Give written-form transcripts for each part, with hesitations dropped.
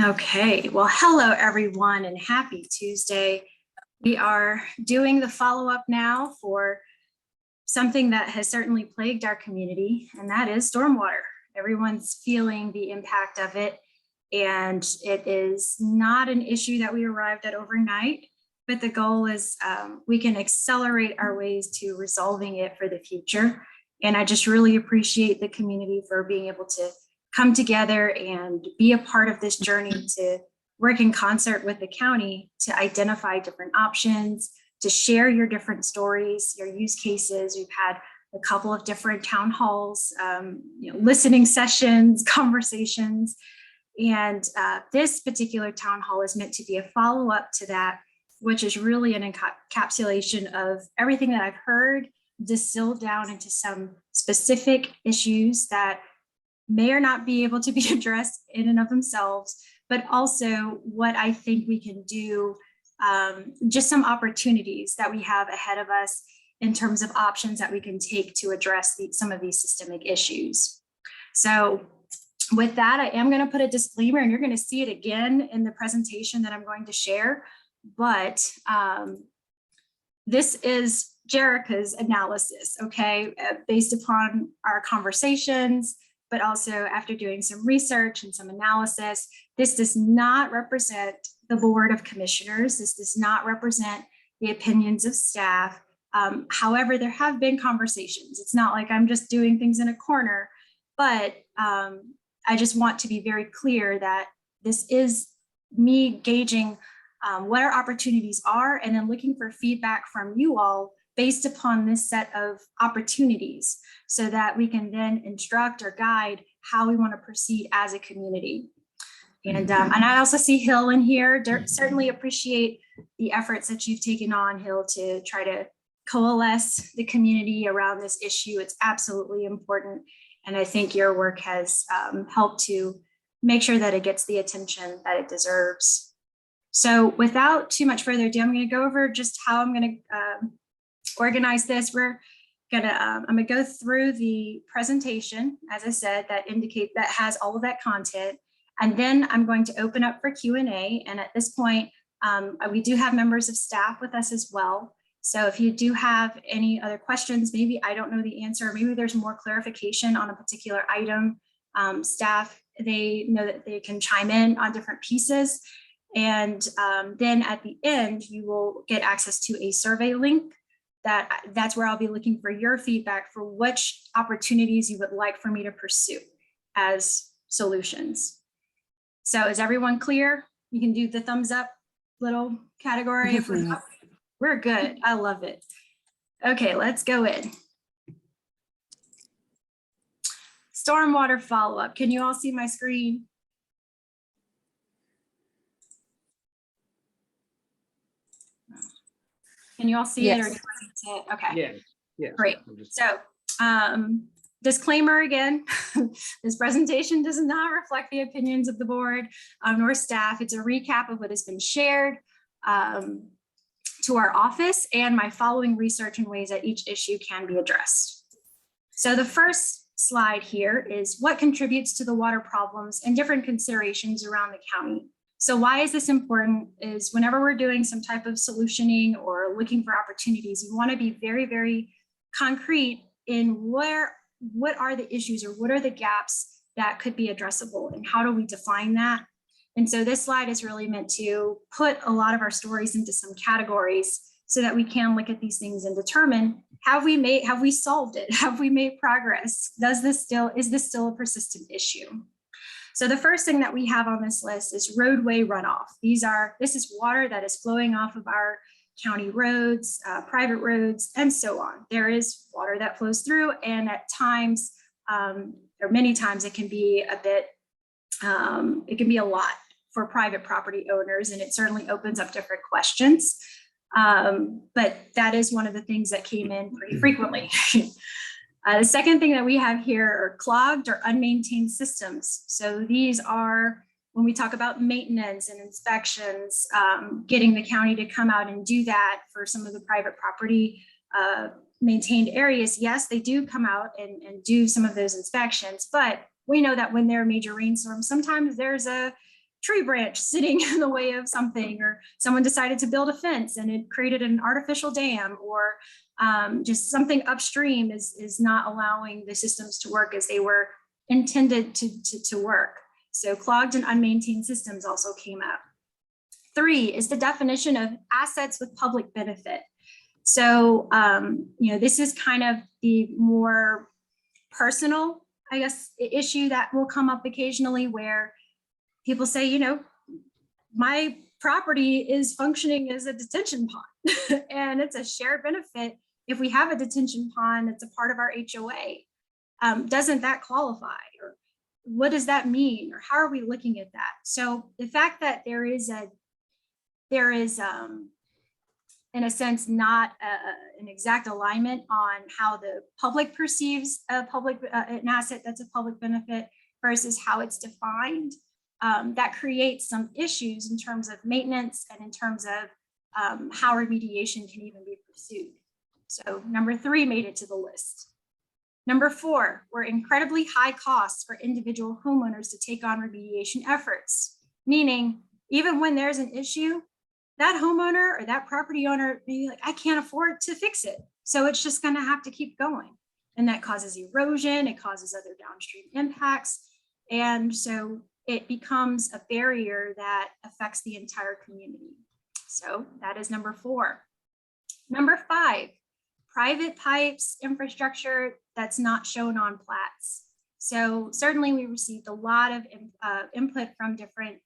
Okay, well, hello everyone and happy Tuesday. We are doing the follow-up now for something that has certainly plagued our community, and that is stormwater. Everyone's feeling the impact of it, and it is not an issue that we arrived at overnight, but the goal is we can accelerate our ways to resolving it for the future. And I just really appreciate the community for being able to come together and be a part of this journey to work in concert with the county to identify different options, to share your different stories, your use cases. We've had a couple of different town halls, listening sessions, conversations. And this particular town hall is meant to be a follow-up to that, which is really an encapsulation of everything that I've heard distilled down into some specific issues that may or not be able to be addressed in and of themselves, but also what I think we can do, just some opportunities that we have ahead of us in terms of options that we can take to address some of these systemic issues. So with that, I am going to put a disclaimer, and you're going to see it again in the presentation that I'm going to share, but this is Jerica's analysis, okay, based upon our conversations, but also after doing some research and some analysis. This does not represent the Board of Commissioners. This does not represent the opinions of staff. However, there have been conversations. It's not like I'm just doing things in a corner, but I just want to be very clear that this is me gauging what our opportunities are and then looking for feedback from you all based upon this set of opportunities so that we can then instruct or guide how we want to proceed as a community. And I also see Hill in here. Certainly appreciate the efforts that you've taken on, Hill, to try to coalesce the community around this issue. It's absolutely important. And I think your work has helped to make sure that it gets the attention that it deserves. So without too much further ado, I'm going to go over just how I'm going to organize this. I'm gonna go through the presentation, as I said, that has all of that content, and then I'm going to open up for Q&A. And at this point, we do have members of staff with us as well. So if you do have any other questions, maybe I don't know the answer, maybe there's more clarification on a particular item, staff, they know that they can chime in on different pieces. And then at the end, you will get access to a survey link. That's where I'll be looking for your feedback for which opportunities you would like for me to pursue as solutions. So is everyone clear? You can do the thumbs up little category. If we're good. I love it. Okay, let's go in. Stormwater follow-up. Can you all see my screen? Can you all see it, or do you want to see it? Okay. Yeah. Great. So disclaimer again, this presentation does not reflect the opinions of the board nor staff. It's a recap of what has been shared to our office and my following research and ways that each issue can be addressed. So the first slide here is what contributes to the water problems and different considerations around the county. So why is this important is whenever we're doing some type of solutioning or looking for opportunities, you want to be very, very concrete in what are the issues or what are the gaps that could be addressable and how do we define that? And so this slide is really meant to put a lot of our stories into some categories so that we can look at these things and determine, have we solved it? Have we made progress? Is this still a persistent issue? So the first thing that we have on this list is roadway runoff. This is water that is flowing off of our county roads, private roads, and so on. There is water that flows through, and at times, or many times, it can be a lot for private property owners, and it certainly opens up different questions. But that is one of the things that came in pretty frequently. The second thing that we have here are clogged or unmaintained systems. So these are, when we talk about maintenance and inspections, getting the county to come out and do that for some of the private property maintained areas. Yes, they do come out and do some of those inspections, but we know that when there are major rainstorms, sometimes there's a tree branch sitting in the way of something, or someone decided to build a fence and it created an artificial dam, or just something upstream is not allowing the systems to work as they were intended to work. So clogged and unmaintained systems also came up. 3 is the definition of assets with public benefit. So, this is kind of the more personal, I guess, issue that will come up occasionally, where people say, my property is functioning as a detention pond and it's a shared benefit. If we have a detention pond, it's a part of our HOA. Doesn't that qualify? Or what does that mean? Or how are we looking at that? So the fact that there is in a sense, not an exact alignment on how the public perceives an asset that's a public benefit versus how it's defined, that creates some issues in terms of maintenance and in terms of how remediation can even be pursued. So number 3 made it to the list. Number 4 were incredibly high costs for individual homeowners to take on remediation efforts, meaning even when there's an issue, that homeowner or that property owner may be like, I can't afford to fix it. So it's just going to have to keep going. And that causes erosion, it causes other downstream impacts. And so it becomes a barrier that affects the entire community. So that is number 4. Number 5, private pipes infrastructure that's not shown on plats. So certainly we received a lot of input from different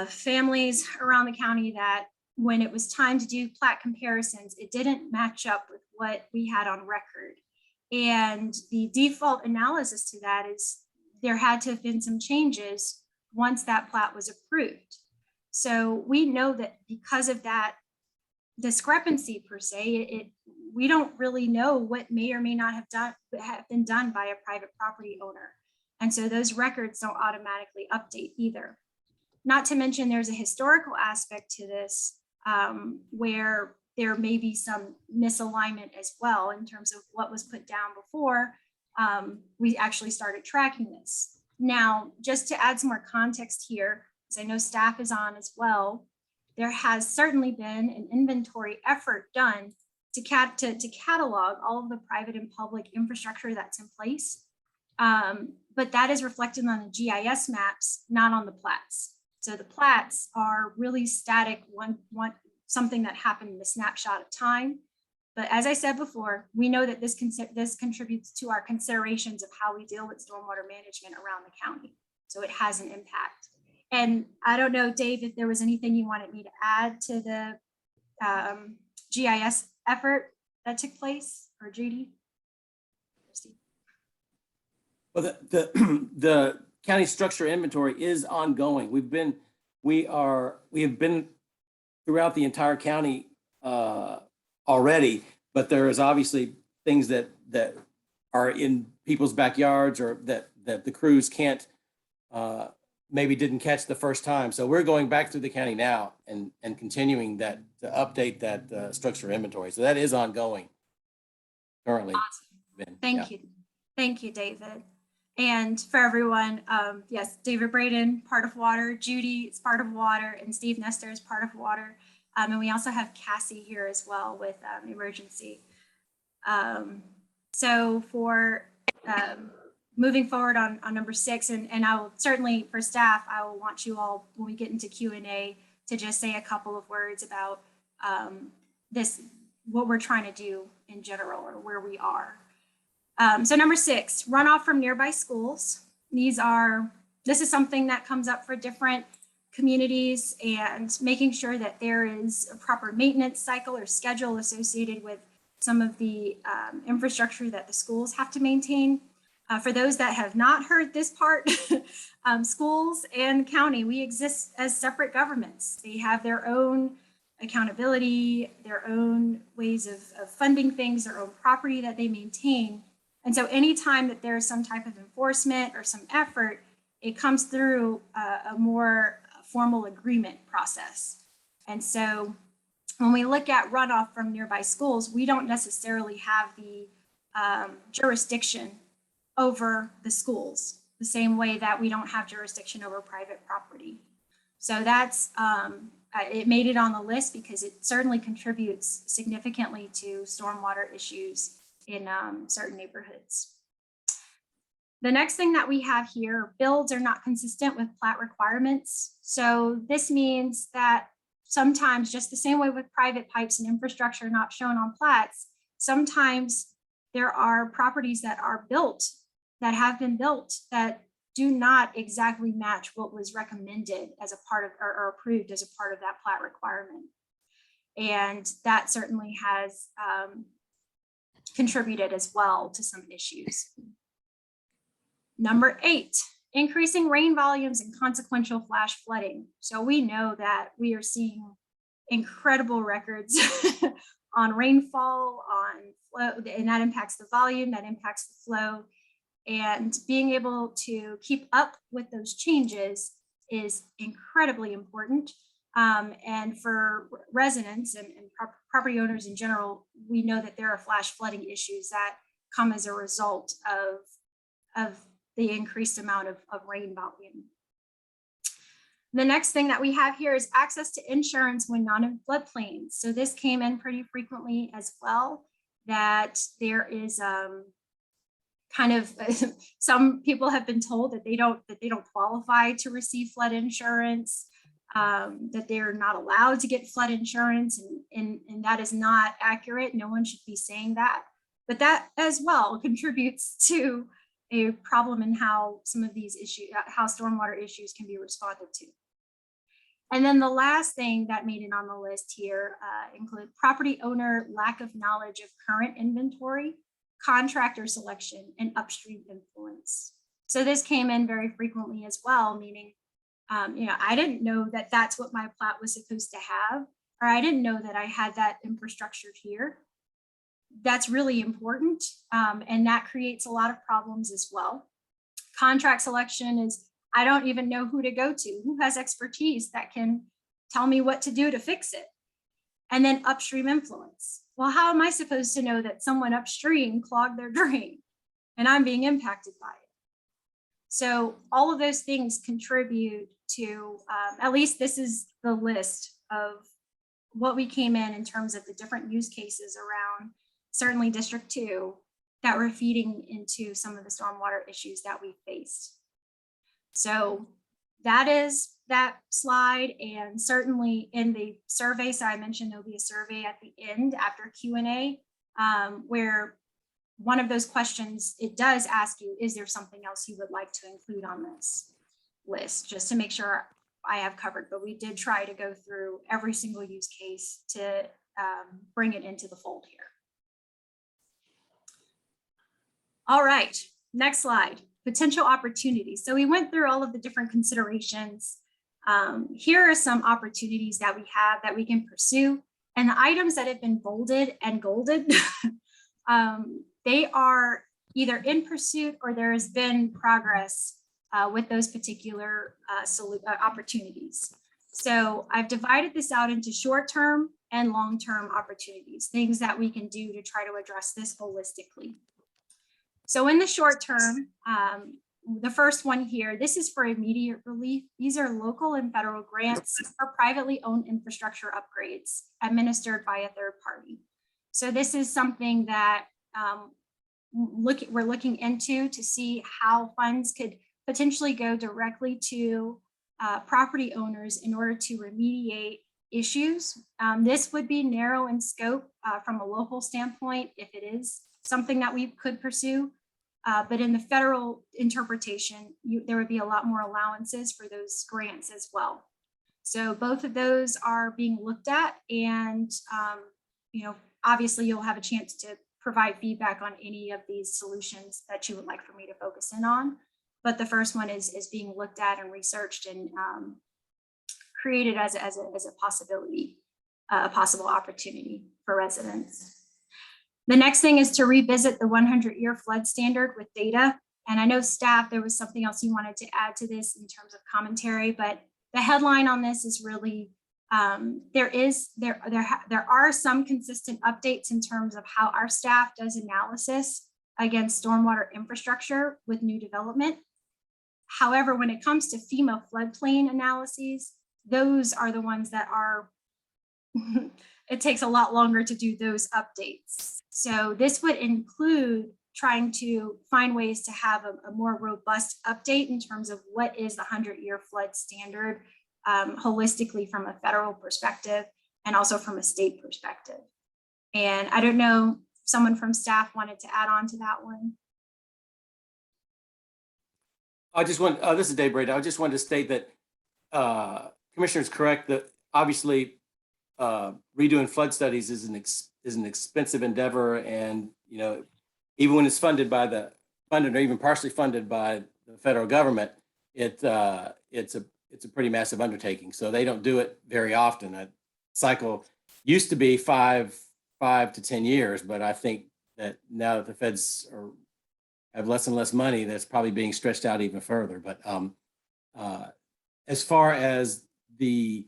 families around the county that when it was time to do plat comparisons, it didn't match up with what we had on record. And the default analysis to that is there had to have been some changes once that plat was approved. So we know that because of that discrepancy per se, we don't really know what may or may not have been done by a private property owner. And so those records don't automatically update either. Not to mention there's a historical aspect to this where there may be some misalignment as well in terms of what was put down before we actually started tracking this. Now, just to add some more context here, because I know staff is on as well, there has certainly been an inventory effort done to catalog all of the private and public infrastructure that's in place. But that is reflected on the GIS maps, not on the plats. So the plats are really static, something that happened in a snapshot of time. But as I said before, we know that this contributes to our considerations of how we deal with stormwater management around the county. So it has an impact. And I don't know, Dave, if there was anything you wanted me to add to the GIS effort that took place, or Judy? Well, the county structure inventory is ongoing. We have been throughout the entire county already, but there is obviously things that are in people's backyards or that the crews can't maybe didn't catch the first time. So we're going back through the county now and continuing that to update that structure inventory. So that is ongoing currently. Awesome. Thank you, David. And for everyone, yes, David Braden, part of water, Judy is part of water, and Steve Nestor is part of water. And we also have Cassie here as well with emergency. So for moving forward on number 6, and I will certainly, for staff, I will want you all, when we get into Q&A, to just say a couple of words about what we're trying to do in general, or where we are. So number 6, runoff from nearby schools. This is something that comes up for different communities, and making sure that there is a proper maintenance cycle or schedule associated with some of the infrastructure that the schools have to maintain. For those that have not heard this part, schools and county, we exist as separate governments. They have their own accountability, their own ways of funding things, their own property that they maintain. And so anytime that there is some type of enforcement or some effort, it comes through a more formal agreement process. And so when we look at runoff from nearby schools, we don't necessarily have the jurisdiction over the schools. the same way that we don't have jurisdiction over private property. So that's, it made it on the list because it certainly contributes significantly to stormwater issues in certain neighborhoods. The next thing that we have here, builds are not consistent with plat requirements. So this means that sometimes, just the same way with private pipes and infrastructure not shown on plats, sometimes there are properties that are built, that have been built, that do not exactly match what was recommended as a part of, or approved as a part of that plat requirement. And that certainly has contributed as well to some issues. Number 8, increasing rain volumes and consequential flash flooding. So we know that we are seeing incredible records on rainfall, on flow, and that impacts the volume, that impacts the flow. And being able to keep up with those changes is incredibly important. And for residents and property owners in general, we know that there are flash flooding issues that come as a result of the increased amount of rain volume. The next thing that we have here is access to insurance when not in floodplains. So this came in pretty frequently as well, that there is kind of some people have been told that they don't qualify to receive flood insurance, that they're not allowed to get flood insurance, and that is not accurate. No one should be saying that, but that as well contributes to a problem in how some of these issues, how stormwater issues can be responded to. And then the last thing that made it on the list here include property owner lack of knowledge of current inventory, contractor selection, and upstream influence. So this came in very frequently as well, meaning, I didn't know that that's what my plat was supposed to have, or I didn't know that I had that infrastructure here. That's really important, and that creates a lot of problems as well. Contract selection is, I don't even know who to go to, who has expertise that can tell me what to do to fix it. And then upstream influence. Well, how am I supposed to know that someone upstream clogged their drain and I'm being impacted by it? So all of those things contribute to, at least this is the list of what we came in terms of the different use cases around certainly District 2 that were feeding into some of the stormwater issues that we faced. So that is that slide, and certainly in the survey, so I mentioned there'll be a survey at the end after Q&A, where one of those questions, it does ask you, is there something else you would like to include on this list, just to make sure I have covered. But we did try to go through every single use case to bring it into the fold here. All right, next slide, potential opportunities. So we went through all of the different considerations. Here are some opportunities that we have that we can pursue. And the items that have been bolded and golded, they are either in pursuit or there has been progress with those particular opportunities. So I've divided this out into short-term and long-term opportunities, things that we can do to try to address this holistically. So in the short term, the first one here, this is for immediate relief. These are local and federal grants for privately owned infrastructure upgrades administered by a third party. So this is something that we're looking into to see how funds could potentially go directly to property owners in order to remediate issues. This would be narrow in scope from a local standpoint if it is something that we could pursue. But in the federal interpretation, there would be a lot more allowances for those grants as well. So both of those are being looked at, and obviously you'll have a chance to provide feedback on any of these solutions that you would like for me to focus in on. But the first one is being looked at and researched and created as a possibility, a possible opportunity for residents. The next thing is to revisit the 100-year flood standard with data. And I know staff, there was something else you wanted to add to this in terms of commentary, but the headline on this is really, there are some consistent updates in terms of how our staff does analysis against stormwater infrastructure with new development. However, when it comes to FEMA floodplain analyses, those are the ones that are, it takes a lot longer to do those updates. So this would include trying to find ways to have a more robust update in terms of what is the 100-year flood standard holistically from a federal perspective and also from a state perspective. And I don't know, someone from staff wanted to add on to that one. I just want, this is Dave Brady. I just wanted to state that Commissioner is correct that obviously redoing flood studies is an expensive endeavor, and even when it's funded or even partially funded by the federal government, it's a pretty massive undertaking. So they don't do it very often. A cycle used to be five to 10 years, but I think that now that the feds have less and less money, that's probably being stretched out even further. But as far as the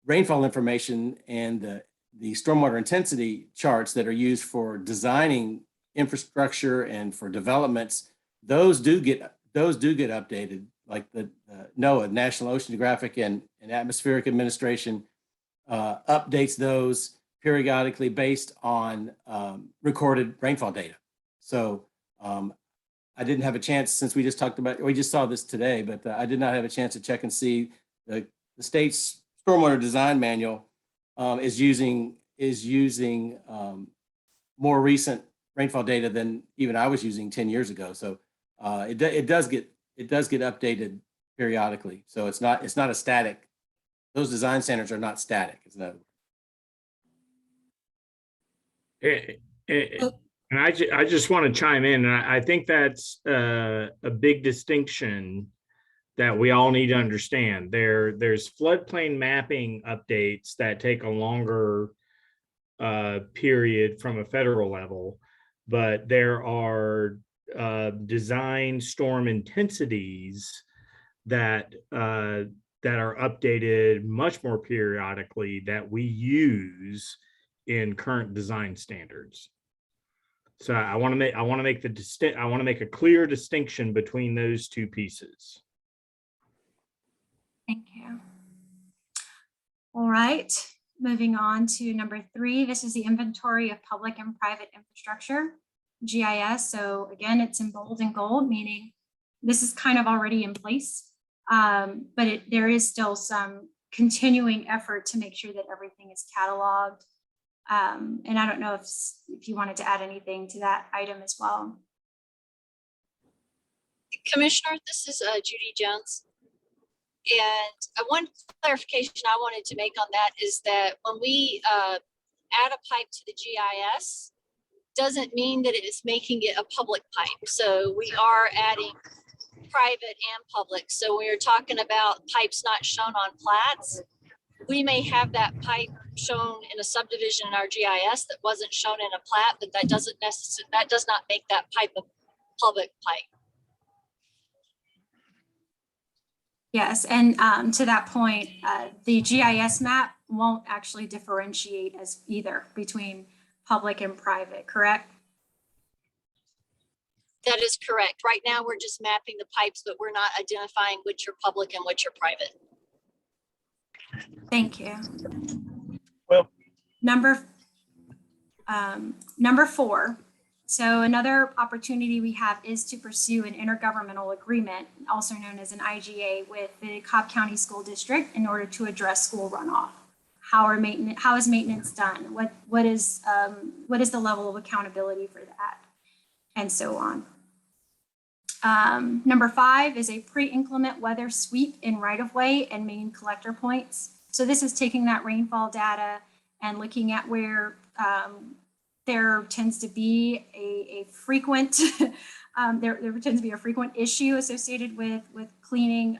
rainfall information and the stormwater intensity charts that are used for designing infrastructure and for developments, those do get updated. Like the NOAA, National Oceanographic and Atmospheric Administration, updates those periodically based on recorded rainfall data. So I didn't have a chance, since we just saw this today, but I did not have a chance to check and see the state's stormwater design manual is using more recent rainfall data than even I was using 10 years ago. So it does get updated periodically. So it's not a static. Those design standards are not static. It's not. And I just want to chime in. And I think that's a big distinction that we all need to understand. There's floodplain mapping updates that take a longer period from a federal level, but there are design storm intensities that are updated much more periodically that we use in current design standards. So I want to make a clear distinction between those two pieces. Thank you. All right, moving on to number 3. This is the inventory of public and private infrastructure, GIS. So again, it's in bold and gold, meaning this is kind of already in place, but there is still some continuing effort to make sure that everything is cataloged. And I don't know if you wanted to add anything to that item as well. Commissioner, this is Judy Jones. And one clarification I wanted to make on that is that when we add a pipe to the GIS, doesn't mean that it is making it a public pipe. So we are adding private and public. So when you're talking about pipes not shown on plats, we may have that pipe shown in a subdivision in our GIS that wasn't shown in a plat, but that does not make that pipe a public pipe. Yes, and to that point, the GIS map won't actually differentiate as either between public and private, correct? That is correct. Right now, we're just mapping the pipes, but we're not identifying which are public and which are private. Thank you. Well, number 4. So another opportunity we have is to pursue an intergovernmental agreement, also known as an IGA, with the Cobb County School District in order to address school runoff. How is maintenance done? What is the level of accountability for that? And so on. Number 5 is a pre-inclement weather sweep in right-of-way and main collector points. So this is taking that rainfall data and looking at where there tends to be a frequent there tends to be a frequent issue associated with cleaning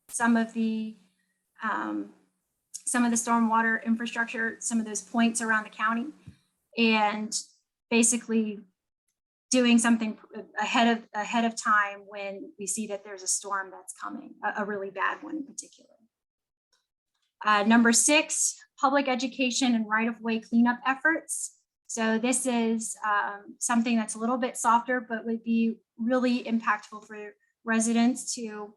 some of the stormwater infrastructure, some of those points around the county, and basically doing something ahead of time when we see that there's a storm that's coming, a really bad one in particular. Number 6, public education and right-of-way cleanup efforts. So this is something that's a little bit softer, but would be really impactful for residents to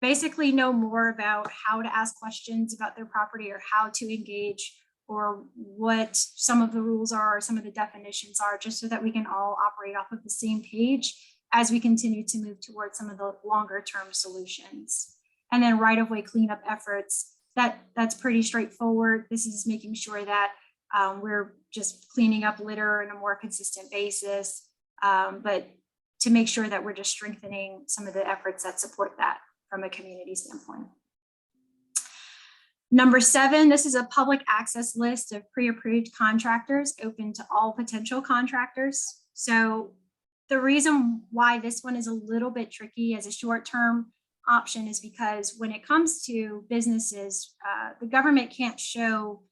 basically know more about how to ask questions about their property or how to engage or what some of the rules are, or some of the definitions are, just so that we can all operate off of the same page as we continue to move towards some of the longer term solutions. And then right-of-way cleanup efforts, that's pretty straightforward. This is making sure that we're just cleaning up litter on a more consistent basis, but to make sure that we're just strengthening some of the efforts that support that from a community standpoint. Number 7, this is a public access list of pre-approved contractors open to all potential contractors. So the reason why this one is a little bit tricky as a short-term option is because when it comes to businesses, the government can't show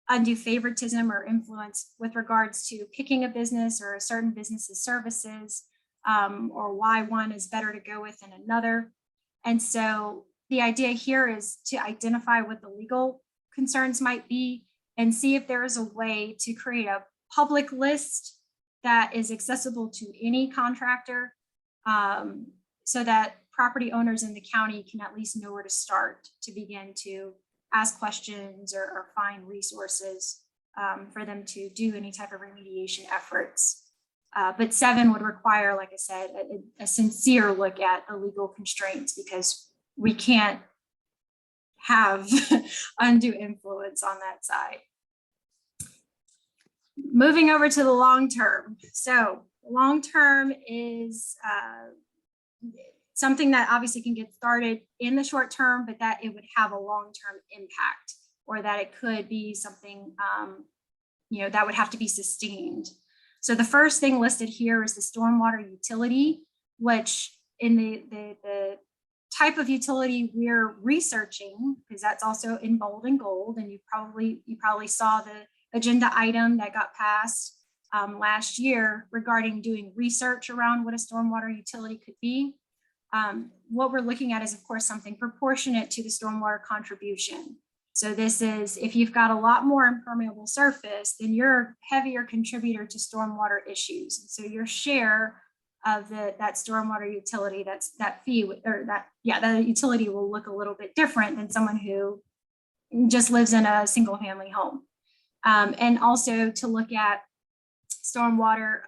undue favoritism or influence with regards to picking a business or a certain business's services, or why one is better to go with than another. And so the idea here is to identify what the legal concerns might be and see if there is a way to create a public list that is accessible to any contractor, so that property owners in the county can at least know where to start to begin to ask questions or find resources for them to do any type of remediation efforts. But 7 would require, like I said, a sincere look at the legal constraints, because we can't have undue influence on that side. Moving over to the long term. So long term is something that obviously can get started in the short term, but that it would have a long-term impact, or that it could be something that would have to be sustained. So the first thing listed here is the stormwater utility, which in the type of utility we're researching, because that's also in bold and gold, and you probably saw the agenda item that got passed last year regarding doing research around what a stormwater utility could be. What we're looking at is, of course, something proportionate to the stormwater contribution. So this is, if you've got a lot more impermeable surface, then you're a heavier contributor to stormwater issues. And so your share of that stormwater utility, that utility will look a little bit different than someone who just lives in a single family home. And also to look at stormwater,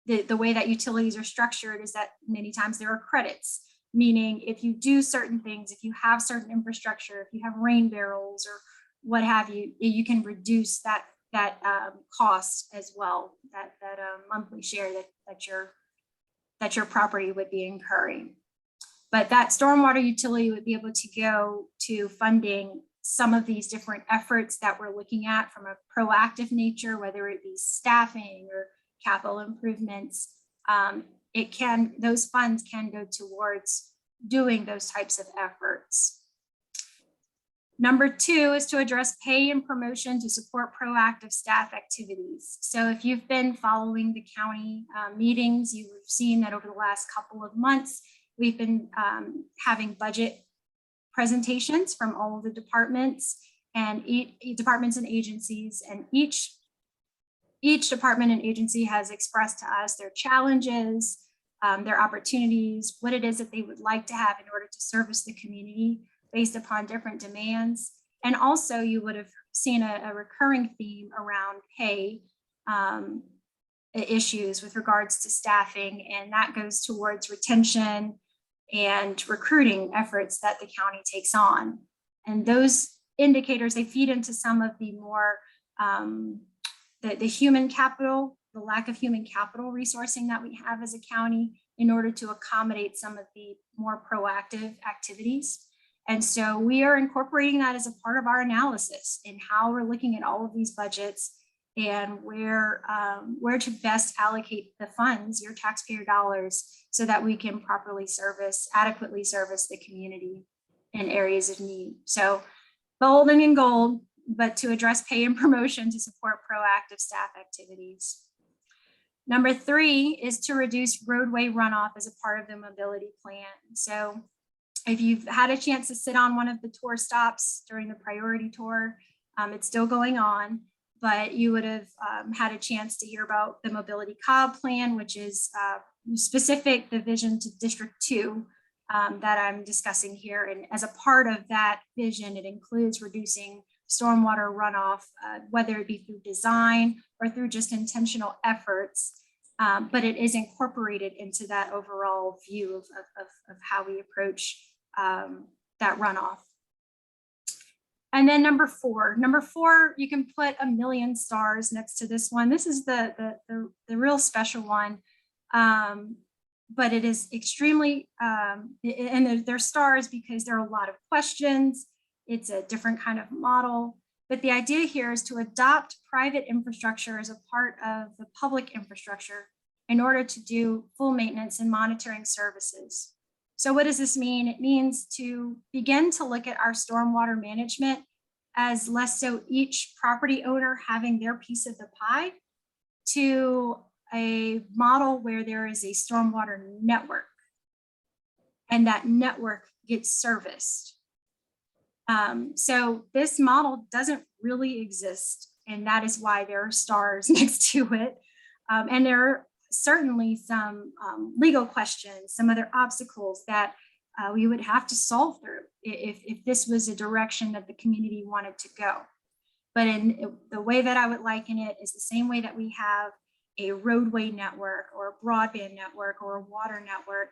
the way that utilities are structured is that many times there are credits, meaning if you do certain things, if you have certain infrastructure, if you have rain barrels or what have you, you can reduce that cost as well, that monthly share that your property would be incurring. But that stormwater utility would be able to go to funding some of these different efforts that we're looking at from a proactive nature, whether it be staffing or capital improvements. Those funds can go towards doing those types of efforts. Number 2 is to address pay and promotion to support proactive staff activities. So if you've been following the county meetings, you've seen that over the last couple of months, we've been having budget presentations from all of the departments and departments and agencies, and each department and agency has expressed to us their challenges, their opportunities, what it is that they would like to have in order to service the community based upon different demands. And also you would have seen a recurring theme around pay issues with regards to staffing, and that goes towards retention and recruiting efforts that the county takes on. And those indicators, they feed into some of the more the human capital, the lack of human capital resourcing that we have as a county in order to accommodate some of the more proactive activities. And so we are incorporating that as a part of our analysis in how we're looking at all of these budgets and where to best allocate the funds, your taxpayer dollars, so that we can adequately service the community in areas of need. So bold and in gold, but to address pay and promotion to support proactive staff activities. Number 3 is to reduce roadway runoff as a part of the mobility plan. So if you've had a chance to sit on one of the tour stops during the priority tour, it's still going on, but you would have had a chance to hear about the mobility cob plan, which is specific the vision to District 2 that I'm discussing here. And as a part of that vision, it includes reducing stormwater runoff, whether it be through design or through just intentional efforts. But it is incorporated into that overall view of how we approach that runoff. And then number four, you can put a million stars next to this one. This is the real special one. But it is extremely, and they're stars because there are a lot of questions. It's a different kind of model. But the idea here is to adopt private infrastructure as a part of the public infrastructure in order to do full maintenance and monitoring services. So what does this mean? It means to begin to look at our stormwater management as less so each property owner having their piece of the pie to a model where there is a stormwater network and that network gets serviced. So this model doesn't really exist, and that is why there are stars next to it. And there are certainly some legal questions, some other obstacles that we would have to solve through if this was a direction that the community wanted to go. But in the way that I would liken it is the same way that we have a roadway network or a broadband network or a water network.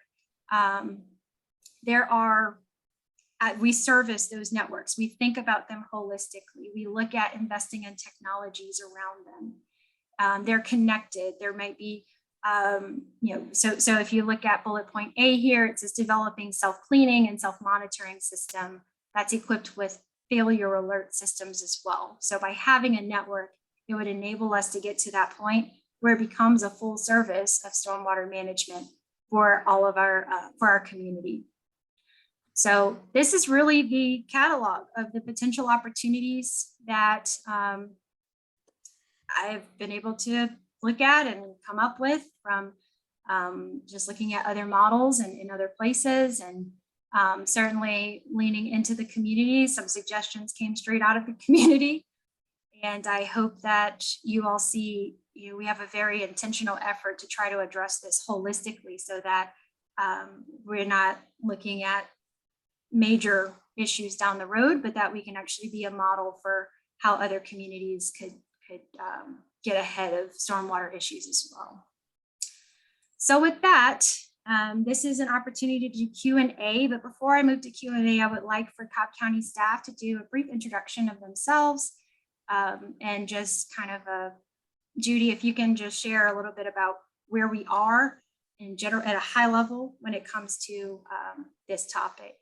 We service those networks. We think about them holistically. We look at investing in technologies around them. They're connected. There might be, so if you look at bullet point A here, it says developing self-cleaning and self-monitoring system that's equipped with failure alert systems as well. So by having a network, it would enable us to get to that point where it becomes a full service of stormwater management for all of for our community. So this is really the catalog of the potential opportunities that I've been able to look at and come up with from just looking at other models and in other places, and certainly leaning into the community. Some suggestions came straight out of the community. And I hope that you all see, we have a very intentional effort to try to address this holistically so that we're not looking at major issues down the road, but that we can actually be a model for how other communities could get ahead of stormwater issues as well. So with that, this is an opportunity to do Q&A, but before I move to Q&A, I would like for Cobb County staff to do a brief introduction of themselves and just kind of Judy, if you can just share a little bit about where we are in general at a high level when it comes to this topic.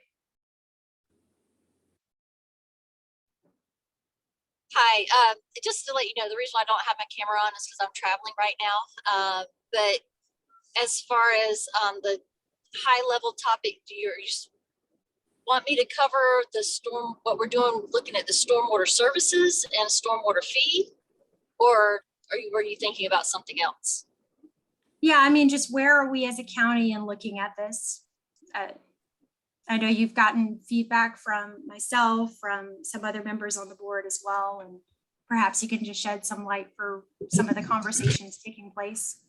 Hi, just to let you know, the reason I don't have my camera on is because I'm traveling right now. But as far as the high level topic, do you just want me to cover what we're doing, looking at the stormwater services and stormwater fee, or were you thinking about something else? Yeah, I mean, just where are we as a county in looking at this? I know you've gotten feedback from myself, from some other members on the board as well, and perhaps you can just shed some light for some of the conversations taking place.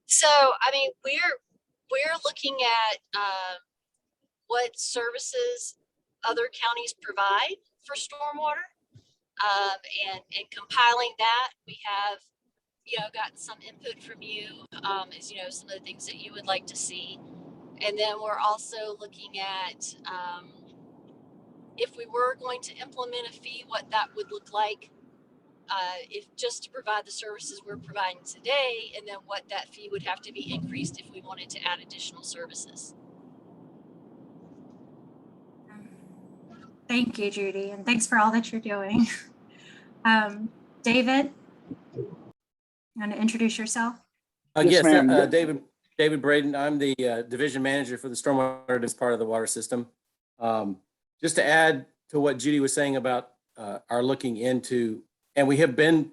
So, I mean, we're looking at what services other counties provide for stormwater, and compiling that. We have, gotten some input from you, as some of the things that you would like to see. And then we're also looking at if we were going to implement a fee, what that would look like, if just to provide the services we're providing today, and then what that fee would have to be increased if we wanted to add additional services. Thank you, Judy, and thanks for all that you're doing. David, you want to introduce yourself? Yes, ma'am. David Braden. I'm the division manager for the stormwater as part of the water system. Just to add to what Judy was saying about our looking into, and we have been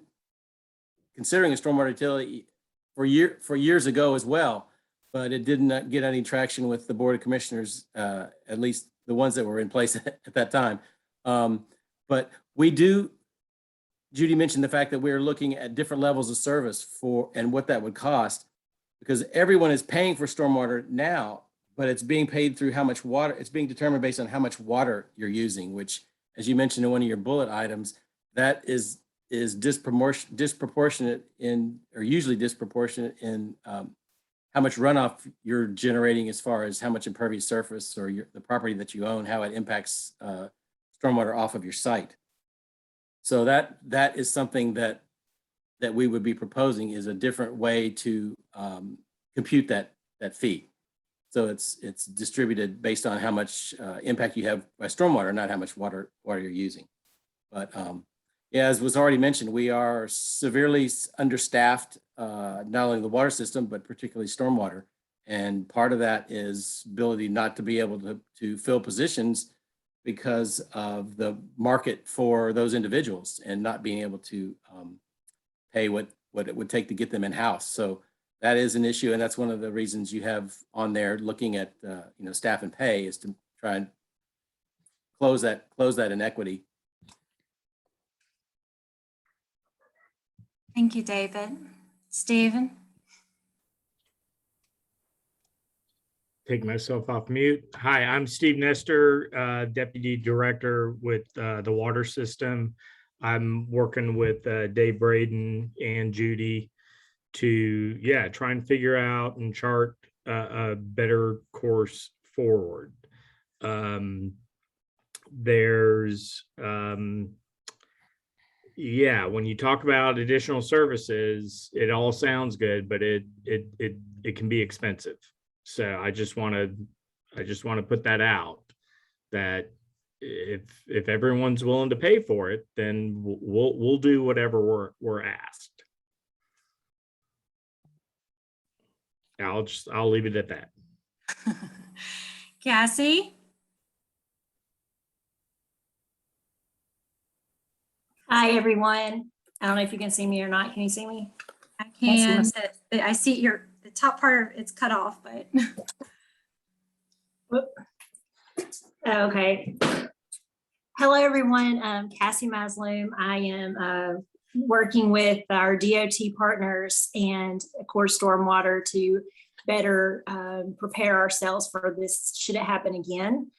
considering a stormwater utility for years ago as well, but it did not get any traction with the Board of Commissioners, at least the ones that were in place at that time. But we do, Judy mentioned the fact that we're looking at different levels of service for, and what that would cost, because everyone is paying for stormwater now, but it's being paid through how much water, it's being determined based on how much water you're using, which, as you mentioned in one of your bullet items, that is disproportionate in, or usually disproportionate in how much runoff you're generating as far as how much impervious surface or the property that you own, how it impacts stormwater off of your site. So that is something that we would be proposing, is a different way to compute that fee. So it's distributed based on how much impact you have by stormwater, not how much water you're using. But yeah, as was already mentioned, we are severely understaffed, not only the water system, but particularly stormwater. And part of that is ability not to be able to fill positions because of the market for those individuals and not being able to pay what it would take to get them in-house. So that is an issue. And that's one of the reasons you have on there looking at staff and pay, is to try and close that inequity. Thank you, David. Stephen? Take myself off mute. Hi, I'm Steve Nestor, Deputy Director with the water system. I'm working with Dave Braden and Judy to, try and figure out and chart a better course forward. When you talk about additional services, it all sounds good, but it can be expensive. So I just want to put that out, that if everyone's willing to pay for it, then we'll do whatever we're asked. I'll leave it at that. Cassie? Hi, everyone. I don't know if you can see me or not. Can you see me? I Yes, can. I see the top part of it's cut off, but. Okay. Hello, everyone. Cassie Masloom. I am working with our DOT partners and, of course, stormwater to better prepare ourselves for this should it happen again.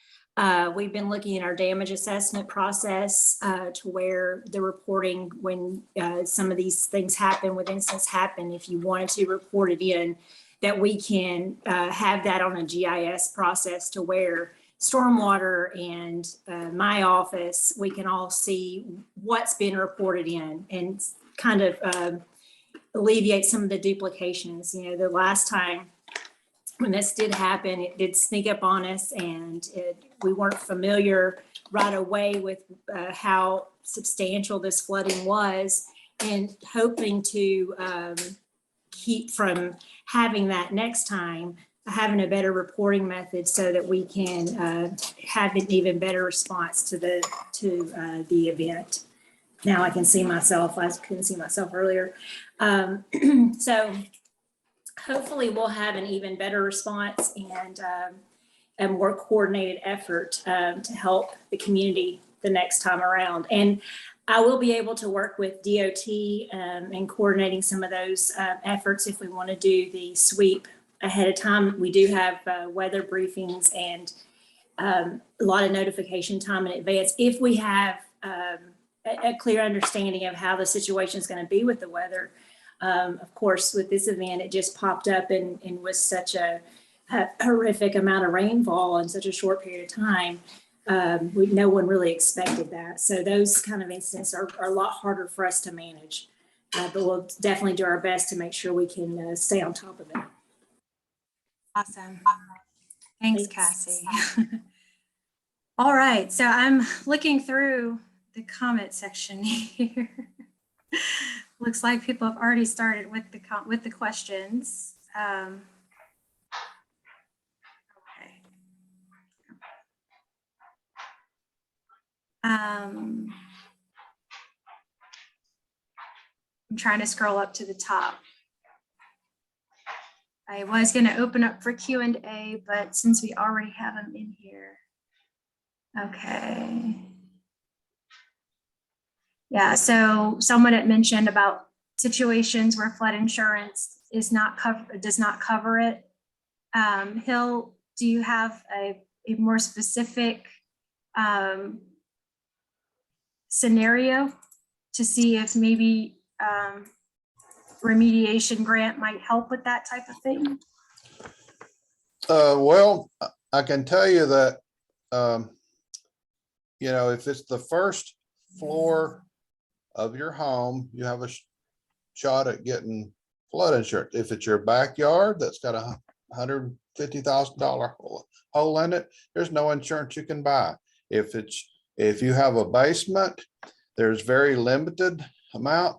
We've been looking at our damage assessment process to where the reporting, when some of these things happen, when incidents happen, if you wanted to report it in, that we can have that on a GIS process to where stormwater and my office, we can all see what's been reported in and kind of alleviate some of the duplications. The last time when this did happen, it did sneak up on us, and we weren't familiar right away with how substantial this flooding was, and hoping to keep from having that next time, having a better reporting method so that we can have an even better response to the event. Now I can see myself. I couldn't see myself earlier. So hopefully we'll have an even better response and a more coordinated effort to help the community the next time around. And I will be able to work with DOT and coordinating some of those efforts if we want to do the sweep ahead of time. We do have weather briefings and a lot of notification time in advance if we have a clear understanding of how the situation is going to be with the weather. Of course, with this event, it just popped up and was such a horrific amount of rainfall in such a short period of time. No one really expected that. So those kind of incidents are a lot harder for us to manage. But we'll definitely do our best to make sure we can stay on top of it. Awesome. Thanks, Cassie. All right, so I'm looking through the comment section here. Looks like people have already started with the questions. Okay. I'm trying to scroll up to the top. I was going to open up for Q&A, but since we already have them in here. Okay. Yeah, so someone had mentioned about situations where flood insurance is not does not cover it. Hill, do you have a more specific scenario to see if maybe remediation grant might help with that type of thing? Well, I can tell you that, you know, if it's the first floor of your home, you have a shot at getting flood insurance. If it's your backyard that's got $150,000 hole in it, there's no insurance you can buy. If you have a basement, there's very limited amount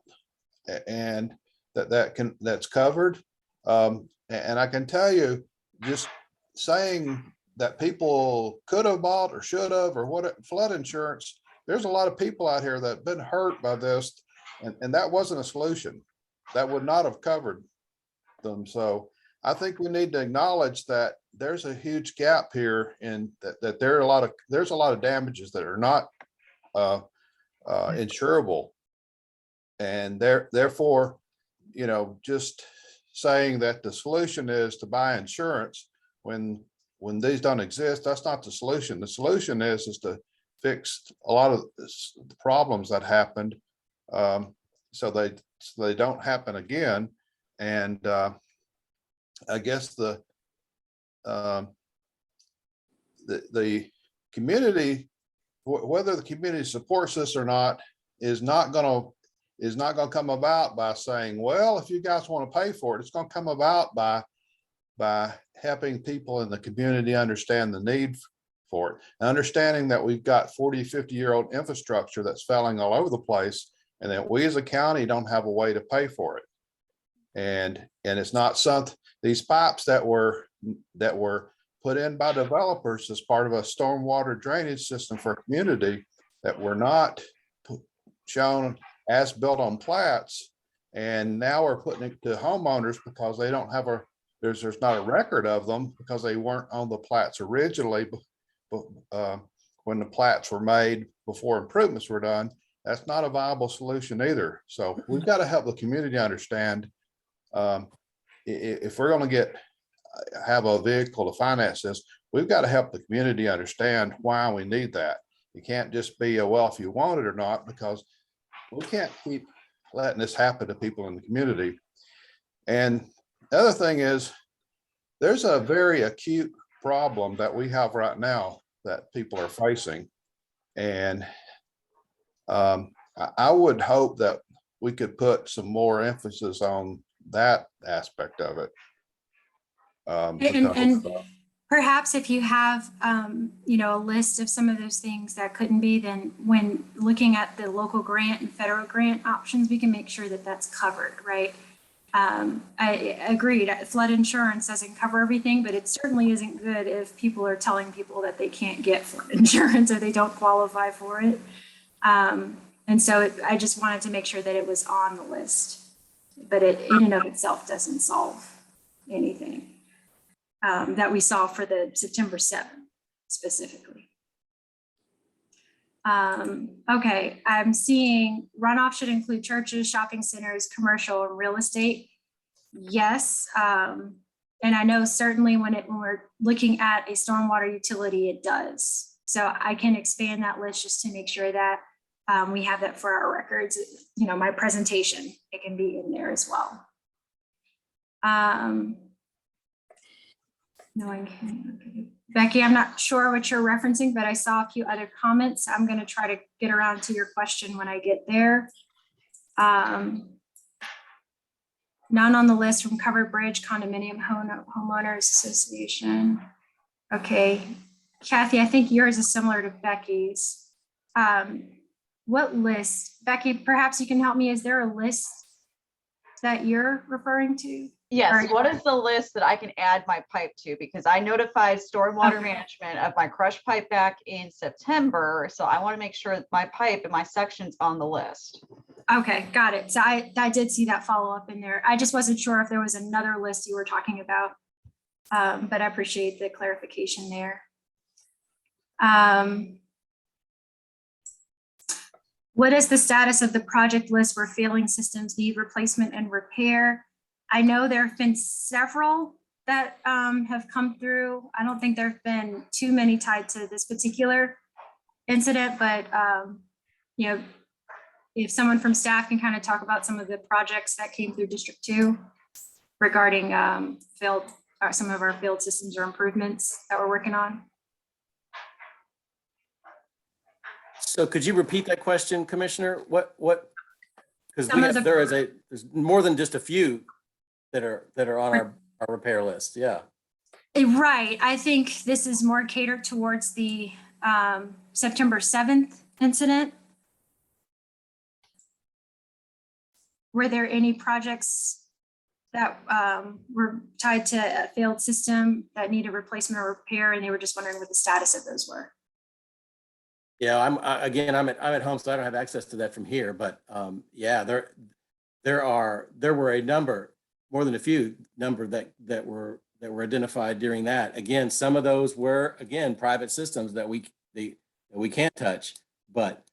and that's covered. And I can tell you, just saying that people could have bought or should have or what flood insurance, there's a lot of people out here that have been hurt by this, and that wasn't a solution. That would not have covered them. So I think we need to acknowledge that there's a huge gap here, and that there's a lot of damages that are not insurable, and therefore, you know, just saying that the solution is to buy insurance when these don't exist, that's not the solution. The solution is to fix a lot of the problems that happened, so they don't happen again. And I guess the community, whether the community supports this or not, is not going to come about by saying, well, if you guys want to pay for it. It's going to come about by helping people in the community understand the need for it, and understanding that we've got 40, 50-year-old infrastructure that's failing all over the place, and that we as a county don't have a way to pay for it. And it's not something, these pipes that were put in by developers as part of a stormwater drainage system for a community that were not shown as built on plats, and now we're putting it to homeowners because they don't have there's not a record of them because they weren't on the plats originally, when the plats were made before improvements were done. That's not a viable solution either. So we've got to help the community understand, if we're going to have a vehicle to finance this, we've got to help the community understand why we need that. You can't just be well, if you want it or not, because we can't keep letting this happen to people in the community. And the other thing is, there's a very acute problem that we have right now that people are facing. And I would hope that we could put some more emphasis on that aspect of it. And perhaps if you have, you know, a list of some of those things that couldn't be, then when looking at the local grant and federal grant options, we can make sure that that's covered, right? I agreed, flood insurance doesn't cover everything, but it certainly isn't good if people are telling people that they can't get flood insurance or they don't qualify for it. And so I just wanted to make sure that it was on the list, but it in and of itself doesn't solve anything that we saw for the September 7th specifically. Okay, I'm seeing runoff should include churches, shopping centers, commercial, and real estate. Yes, and I know certainly when we're looking at a stormwater utility, it does. So I can expand that list just to make sure that we have that for our records. You know, my presentation, it can be in there as well. No, I can't. Okay. Becky, I'm not sure what you're referencing, but I saw a few other comments. I'm going to try to get around to your question when I get there. None on the list from Covered Bridge Condominium Homeowners Association. Okay, Kathy, I think yours is similar to Becky's. What list? Becky, perhaps you can help me. Is there a list that you're referring to? Yes, what is the list that I can add my pipe to? Because I notified stormwater management of my crushed pipe back in September. So I want to make sure that my pipe and my section's on the list. Okay, got it. So I did see that follow up in there. I just wasn't sure if there was another list you were talking about, but I appreciate the clarification there. What is the status of the project list where failing systems need replacement and repair? I know there have been several that have come through. I don't think there have been too many tied to this particular incident, but you know, if someone from staff can kind of talk about some of the projects that came through District 2 regarding some of our field systems or improvements that we're working on. So could you repeat that question, Commissioner? What, because Some of there's more than just a few that are on our repair list. Yeah. Right. I think this is more catered towards the September 7th incident. Were there any projects that were tied to a failed system that needed replacement or repair, and they were just wondering what the status of those were? Yeah, I'm at home, so I don't have access to that from here. But yeah, there were a number, more than a few number that were identified during that. Again, some of those were private systems that we can't touch, but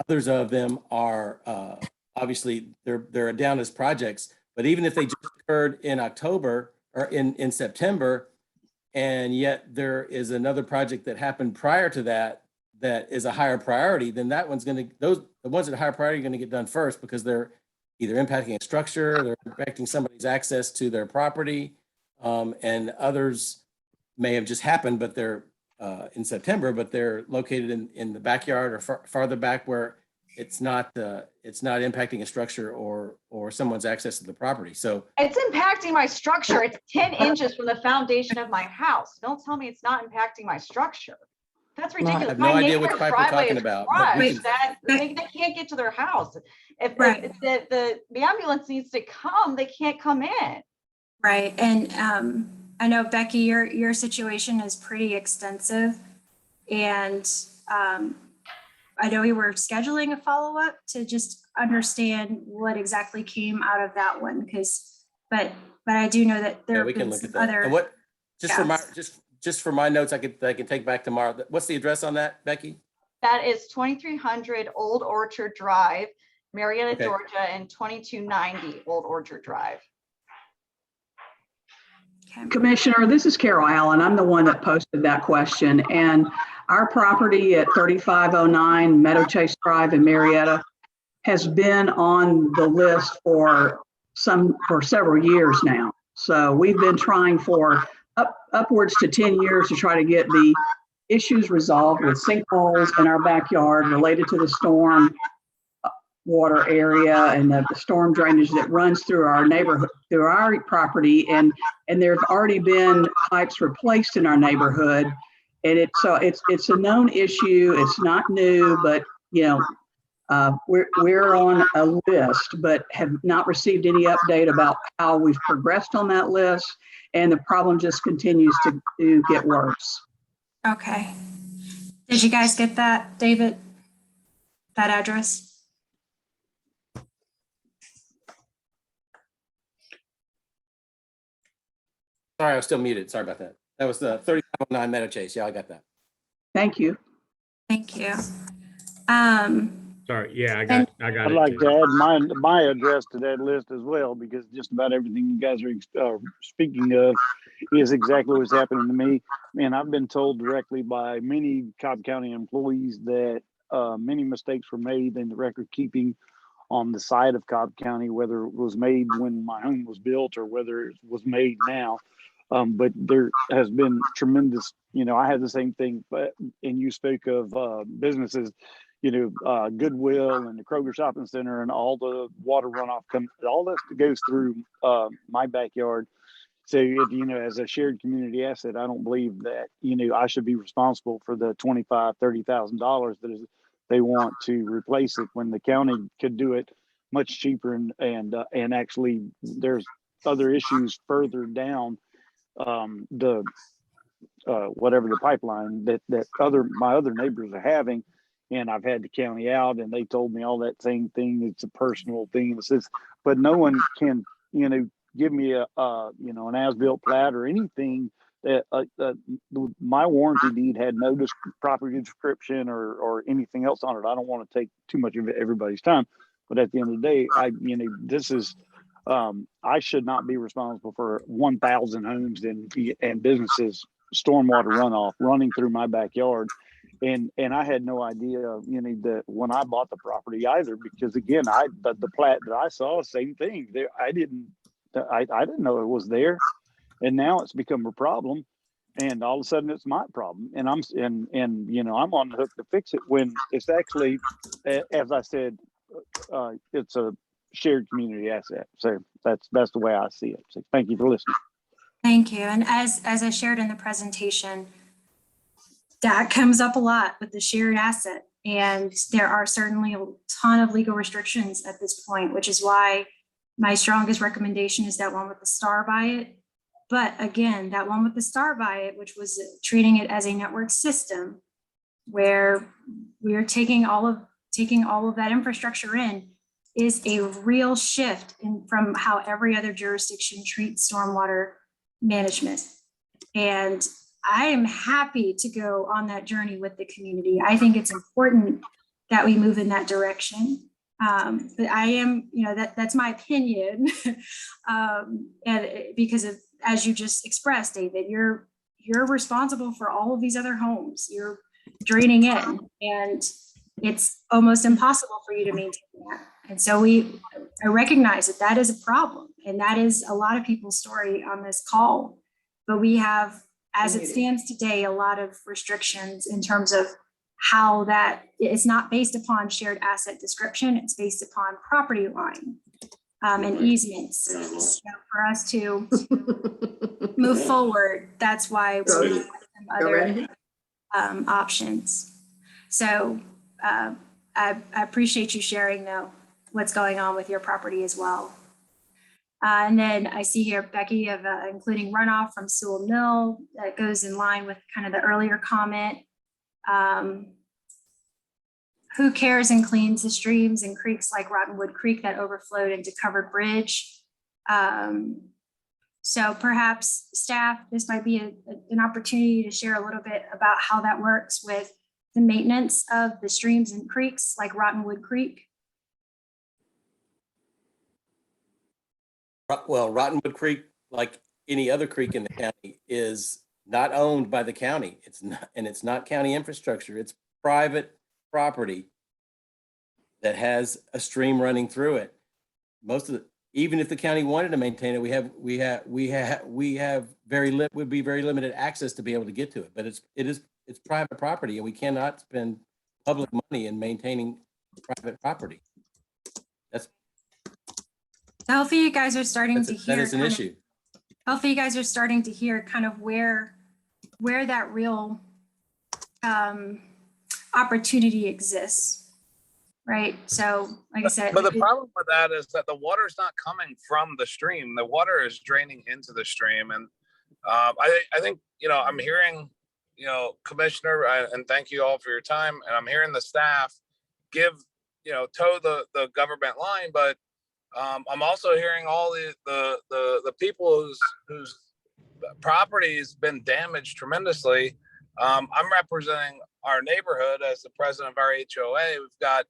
others of them are obviously they're down as projects. But even if they just occurred in October or in September, and yet there is another project that happened prior to that is a higher priority, then that one's the ones that are higher priority are going to get done first, because they're either impacting a structure, they're impacting somebody's access to their property, and others may have just happened, but they're in September, but they're located in the backyard or farther back where it's not impacting a structure or someone's access to the property. So It's impacting my structure. It's 10 inches from the foundation of my house. Don't tell me it's not impacting my structure. That's I ridiculous. have no My idea which neighbor's pipe we're driveway talking is about. But crushed. They can't get to their house. If Right. the ambulance needs to come, they can't come in. Right. And I know, Becky, your situation is pretty extensive. And I know we were scheduling a follow-up to just understand what exactly came out of that one, but I do know that there yeah, have we can been look some at that. other. And what just for my notes, I can take back tomorrow. What's the address on that, Becky? That is 2300 Old Orchard Drive, Marietta, Okay. Georgia, and 2290 Old Orchard Drive. Okay. Commissioner, this is Carol Allen. I'm the one that posted that question. And our property at 3509 Meadow Chase Drive in Marietta has been on the list for several years now. So we've been trying for upwards to 10 years to try to get the issues resolved with sinkholes in our backyard related to the storm water area and the storm drainage that runs through our neighborhood, through our property. And there have already been pipes replaced in our neighborhood. And it's a known issue. It's not new, but we're on a list, but have not received any update about how we've progressed on that list. And the problem just continues to get worse. Okay. Did you guys get that, David? That address? Sorry, I was still muted. Sorry about that. That was the 3509 Meadow Chase. Yeah, I got that. Thank you. Thank you. Sorry, yeah, I got I'd it. like too. to add my address to that list as well, because just about everything you guys are speaking of is exactly what's happening to me. And I've been told directly by many Cobb County employees that many mistakes were made in the record keeping on the side of Cobb County, whether it was made when my home was built or whether it was made now. But there has been tremendous, I had the same thing, and you spoke of businesses, Goodwill and the Kroger Shopping Center and all the water runoff all that goes through my backyard. So, as a shared community asset, I don't believe that, I should be responsible for the $25,000-$30,000 that they want to replace it, when the county could do it much cheaper. And actually there's other issues further down whatever the pipeline that my other neighbors are having. And I've had the county out and they told me all that same thing. It's a personal thing. But no one can, give me an as-built plat or anything My warranty deed had no property description or anything else on it. I don't want to take too much of everybody's time, but at the end of the day, this is, I should not be responsible for 1,000 homes and businesses stormwater runoff running through my backyard. And I had no idea, that when I bought the property either, because again, the plat that I saw, same thing there. I didn't know it was there. And now it's become a problem. And all of a sudden it's my problem. And I'm on the hook to fix it when it's actually, as I said, it's a shared community asset. So that's the way I see it. So thank you for listening. Thank you. And as I shared in the presentation, that comes up a lot with the shared asset. And there are certainly a ton of legal restrictions at this point, which is why my strongest recommendation is that one with the star by it. But again, that one with the star by it, which was treating it as a network system, where we are taking all of that infrastructure in, is a real shift from how every other jurisdiction treats stormwater management. And I am happy to go on that journey with the community. I think it's important that we move in that direction. But I am, that's my opinion. And because of, as you just expressed, David, you're responsible for all of these other homes. You're draining in, and it's almost impossible for you to maintain that. And so I recognize that is a problem, and that is a lot of people's story on this call. But we have, as it stands today, a lot of restrictions in terms of how that it's not based upon shared asset description, it's based upon property line and easements. So for us to move forward, that's why we have some other options. So I appreciate you sharing, though, what's going on with your property as well. And then I see here, Becky, of including runoff from Sewell Mill. That goes in line with kind of the earlier comment. Who cares and cleans the streams and creeks like Rottenwood Creek that overflowed into Covered Bridge? So perhaps staff, this might be an opportunity to share a little bit about how that works with the maintenance of the streams and creeks like Rottenwood Creek. Well, Rottenwood Creek, like any other creek in the county, is not owned by the county. It's not county infrastructure. It's private property that has a stream running through it. Even if the county wanted to maintain it, would be very limited access to be able to get to it. But it's private property, and we cannot spend public money in maintaining private property. Hopefully you guys are starting to hear. That is an issue. Hopefully you guys are starting to hear kind of where that real opportunity exists, right? So like I said. But the problem with that is that the water is not coming from the stream. The water is draining into the stream. And I think, I'm hearing, Commissioner, and thank you all for your time. And I'm hearing the staff toe the government line, but I'm also hearing all the people whose property has been damaged tremendously. I'm representing our neighborhood as the president of our HOA. We've got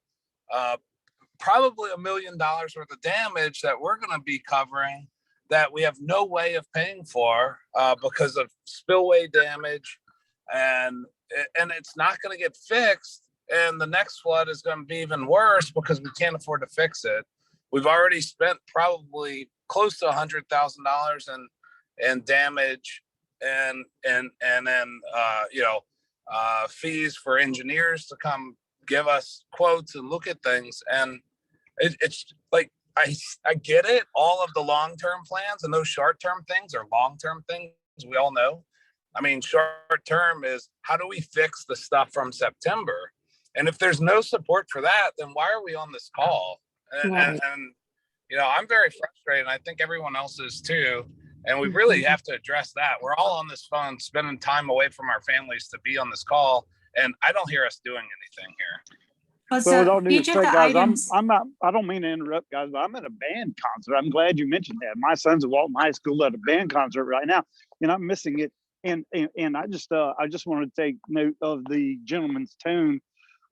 probably $1 million worth of damage that we're going to be covering that we have no way of paying for because of spillway damage, and it's not going to get fixed. And the next flood is going to be even worse because we can't afford to fix it. We've already spent probably close to $100,000 in damage and then fees for engineers to come give us quotes and look at things. And it's like, I get it. All of the long-term plans and those short-term things are long-term things. We all know. I mean, short-term is how do we fix the stuff from September? And if there's no support for that, then why are we on this call? And I'm very frustrated, and I think everyone else is too. And we really have to address that. We're all on this phone, spending time away from our families to be on this call, and I don't hear us doing anything here. Well, with all due respect, guys, I'm not. I don't mean to interrupt, guys, but I'm at a band concert. I'm glad you mentioned that. My son's at Walton High School at a band concert right now, and I'm missing it. and I just want to take note of the gentleman's tone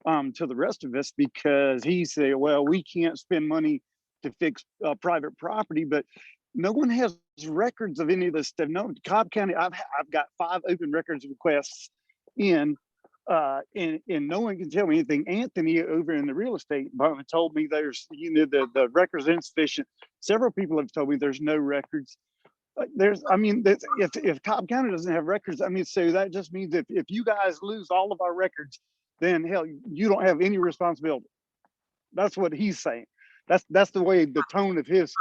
to the rest of us, because he said, well, we can't spend money to fix private property, but no one has records of any of this stuff. No, Cobb County, I've got 5 open records requests in, and no one can tell me anything. Anthony over in the real estate department told me there's, the records are insufficient. Several people have told me there's no records. If Cobb County doesn't have records, so that just means if you guys lose all of our records, then hell, you don't have any responsibility. That's what he's saying. That's the way the tone of his,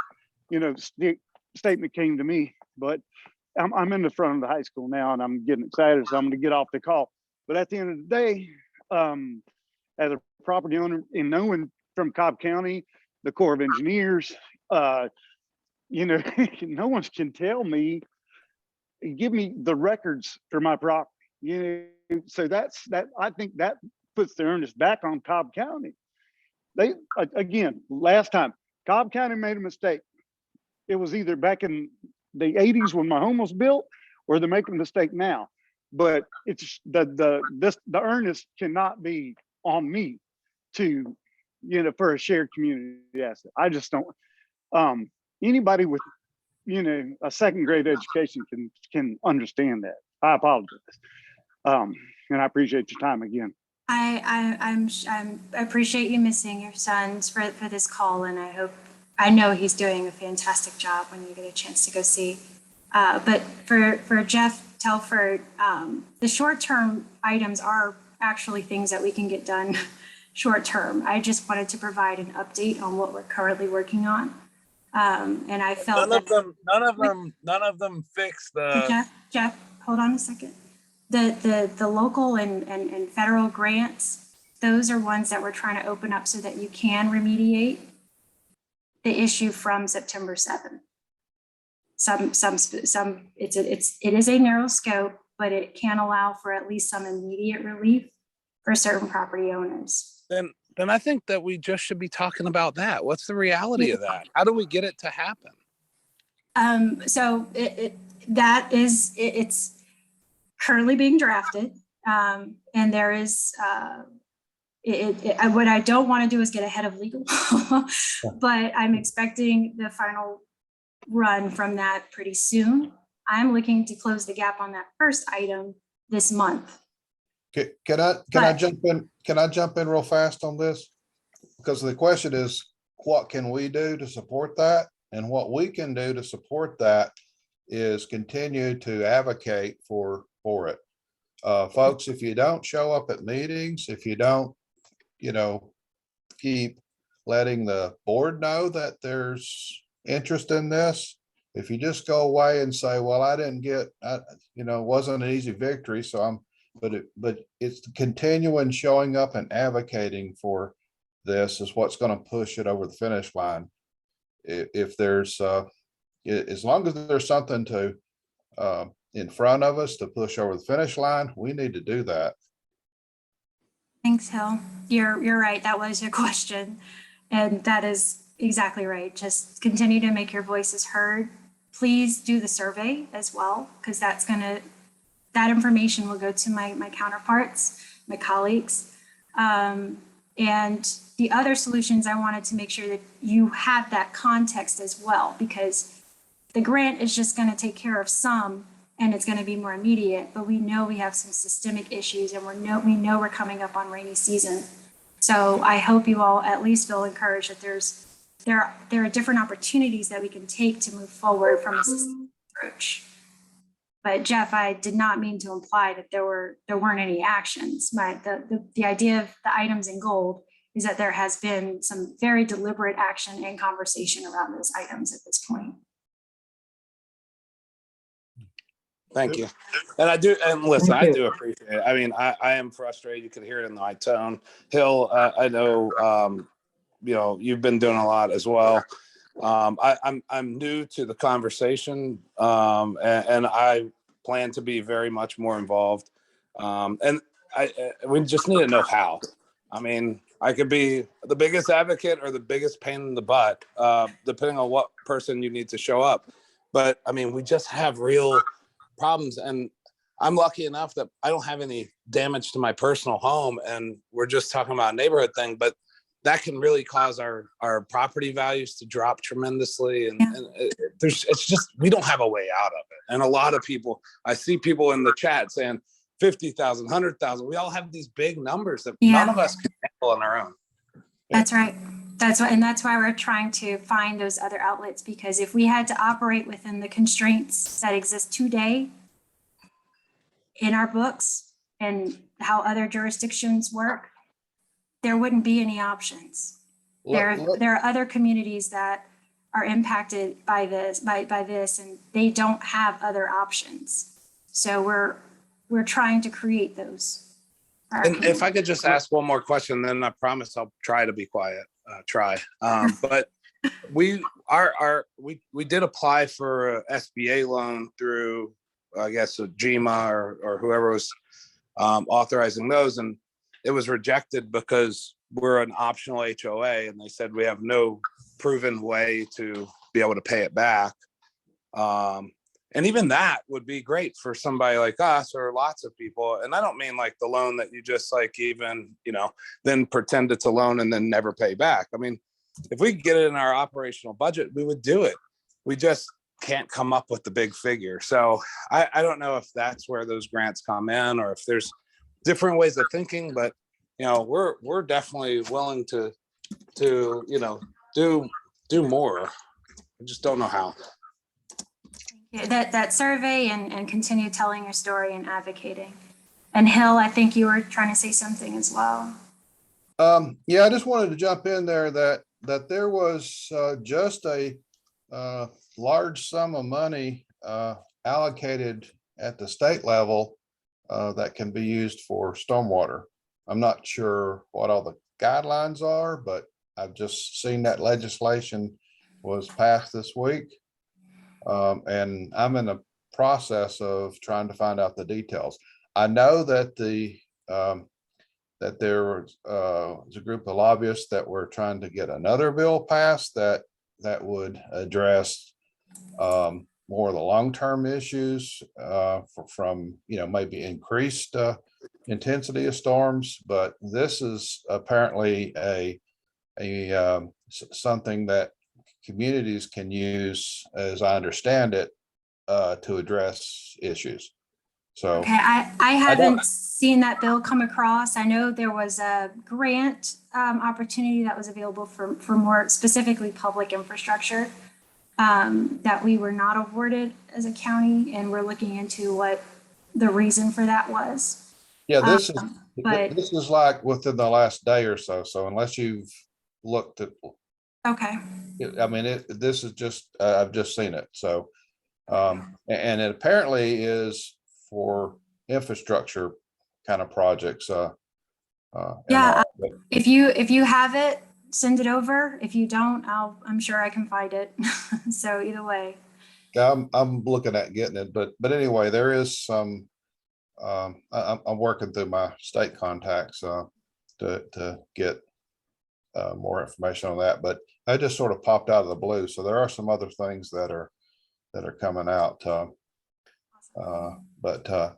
statement came to me. But I'm in the front of the high school now, and I'm getting excited, so I'm going to get off the call. But at the end of the day, as a property owner, and knowing from Cobb County, the Corps of Engineers, no one can tell me, give me the records for my property. So that's that. I think that puts the onus back on Cobb County. They again, last time Cobb County made a mistake. It was either back in the 80s when my home was built, or they're making a mistake now. But it's the onus cannot be on me to, for a shared community asset. I just don't. Anybody with, a second grade education can understand that. I apologize. And I appreciate your time again. I appreciate you missing your sons for this call, and I know he's doing a fantastic job when you get a chance to go see. But for Jeff Telford, the short-term items are actually things that we can get done short-term. I just wanted to provide an update on what we're currently working on. And I felt none of them fix the. Jeff, hold on a second. The local and federal grants, those are ones that we're trying to open up so that you can remediate the issue from September 7th. It is a narrow scope, but it can allow for at least some immediate relief for certain property owners. Then I think that we just should be talking about that. What's the reality of that? How do we get it to happen? So it's currently being drafted, and there is what I don't want to do is get ahead of legal, but I'm expecting the final run from that pretty soon. I'm looking to close the gap on that first item this month. Can I jump in? Can I jump in real fast on this? Because the question is, what can we do to support that? And what we can do to support that is continue to advocate for it. Folks, if you don't show up at meetings, if you don't, keep letting the board know that there's interest in this, if you just go away and say, well, I didn't get, it wasn't an easy victory, so but it's continuing showing up and advocating for this is what's going to push it over the finish line. If there's, as long as there's something to in front of us to push over the finish line, we need to do that. Thanks, Hill. You're right. That was your question, and that is exactly right. Just continue to make your voices heard. Please do the survey as well, because that information will go to my counterparts, my colleagues. And the other solutions, I wanted to make sure that you have that context as well, because the grant is just going to take care of some, and it's going to be more immediate, but we know we have some systemic issues, and we know we're coming up on rainy season. So I hope you all at least feel encouraged that there are different opportunities that we can take to move forward from a systemic approach. But Jeff, I did not mean to imply that there weren't any actions. The idea of the items in gold is that there has been some very deliberate action and conversation around those items at this point. Thank you. And I do appreciate it. I mean, I am frustrated. You can hear it in my tone. Hill, I know, you've been doing a lot as well. I'm new to the conversation, and I plan to be very much more involved. And we just need to know how. I mean, I could be the biggest advocate or the biggest pain in the butt, depending on what person you need to show up. But I mean, we just have real problems. And I'm lucky enough that I don't have any damage to my personal home, and we're just talking about a neighborhood thing, but that can really cause our property values to drop tremendously. And, Yeah. it's just, we don't have a way out of it. And a lot of people, I see people in the chat saying 50,000, 100,000. We all have these big numbers that none of us can handle on our own. That's right. That's why, and that's why we're trying to find those other outlets, because if we had to operate within the constraints that exist today in our books and how other jurisdictions work, there wouldn't be any options. There are other communities that are impacted by this, by this, and they don't have other options. So we're trying to create those. And if I could just ask one more question, then I promise I'll try to be quiet. But we did apply for a SBA loan through, I guess, a GMA or whoever was authorizing those, and it was rejected because we're an optional HOA, and they said we have no proven way to be able to pay it back. And even that would be great for somebody like us or lots of people. And I don't mean like the loan that you just like even, then pretend it's a loan and then never pay back. I mean, if we could get it in our operational budget, we would do it. We just can't come up with the big figure. So I don't know if that's where those grants come in or if there's different ways of thinking, but we're definitely willing to do more. I just don't know how. That survey and continue telling your story and advocating. And Hill, I think you were trying to say something as well. Yeah, I just wanted to jump in there that there was just a large sum of money allocated at the state level that can be used for stormwater. I'm not sure what all the guidelines are, but I've just seen that legislation was passed this week. And I'm in the process of trying to find out the details. I know that that there was a group of lobbyists that were trying to get another bill passed that would address more of the long-term issues from maybe increased intensity of storms. But this is apparently something that communities can use, as I understand it, to address issues. So okay, I haven't seen that bill come across. I know there was a grant opportunity that was available for more specifically public infrastructure that we were not awarded as a county, and we're looking into what the reason for that was. Yeah, this is like within the last day or so. So unless you've looked at, okay. I mean, this is just, I've just seen it. So, and it apparently is for infrastructure kind of projects. Yeah, if you have it, send it over. If you don't, I'm sure I can find it. So either way. I'm looking at getting it, but anyway, there is some, I'm working through my state contacts to get more information on that, but I just sort of popped out of the blue. So there are some other things that are coming out. But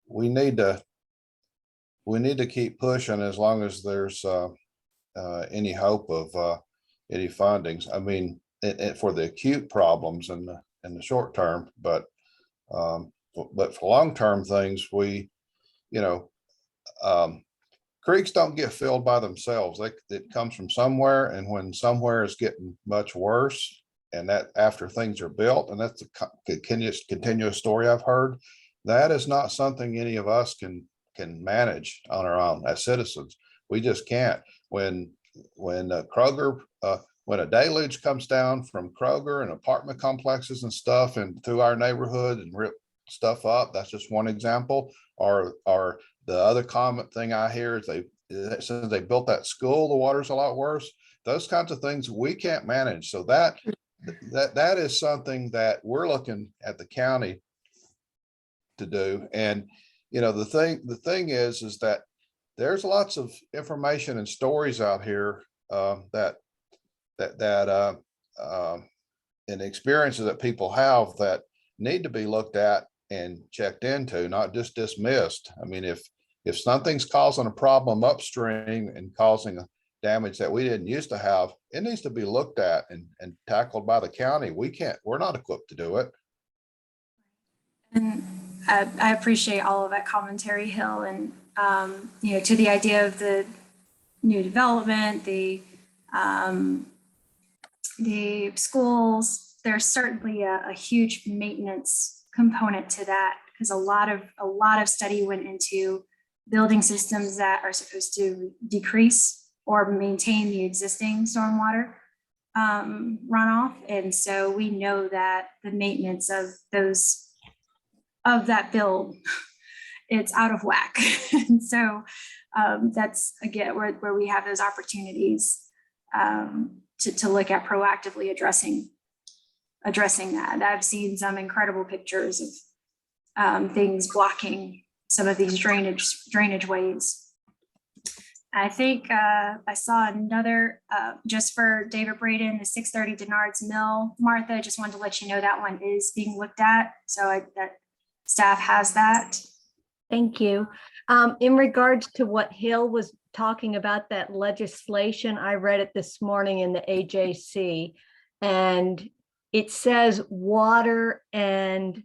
we need to keep pushing as long as there's any hope of any fundings. I mean, for the acute problems in the short term, but for long-term things, creeks don't get filled by themselves. It comes from somewhere, and when somewhere is getting much worse, and that after things are built, and that's a continuous story I've heard, that is not something any of us can manage on our own as citizens. We just can't. When Kroger, when a deluge comes down from Kroger and apartment complexes and stuff and through our neighborhood and rip stuff up, that's just one example. Or the other common thing I hear is since they built that school, the water's a lot worse. Those kinds of things we can't manage. So that is something that we're looking at the county to do. And the thing is that there's lots of information and stories out here that and experiences that people have that need to be looked at and checked into, not just dismissed. I mean, if something's causing a problem upstream and causing a damage that we didn't used to have, it needs to be looked at and tackled by the county. We're not equipped to do it. And I appreciate all of that commentary, Hill, and to the idea of the new development, the schools. There's certainly a huge maintenance component to that, because a lot of study went into building systems that are supposed to decrease or maintain the existing stormwater runoff, and so we know that the maintenance of that build, it's out of whack. And so that's again where we have those opportunities to look at proactively addressing that. I've seen some incredible pictures of things blocking some of these drainage ways. I think I saw another just for David Braden, the 630 Denard's Mill. Martha, just wanted to let you know that one is being looked at. So that staff has that. Thank you. In regards to what Hill was talking about, that legislation, I read it this morning in the AJC, and it says water and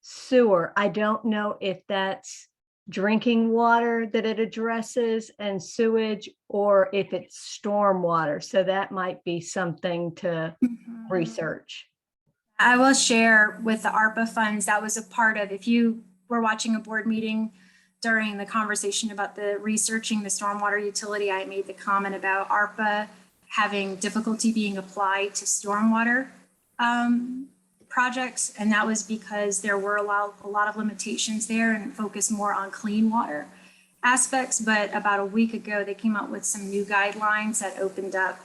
sewer. I don't know if that's drinking water that it addresses and sewage, or if it's storm water. So that might be something to research. I will share with the ARPA funds, that was a part of, if you were watching a board meeting during the conversation about the researching the stormwater utility, I made the comment about ARPA having difficulty being applied to stormwater projects. And that was because there were a lot of limitations there and focused more on clean water aspects. But about a week ago, they came out with some new guidelines that opened up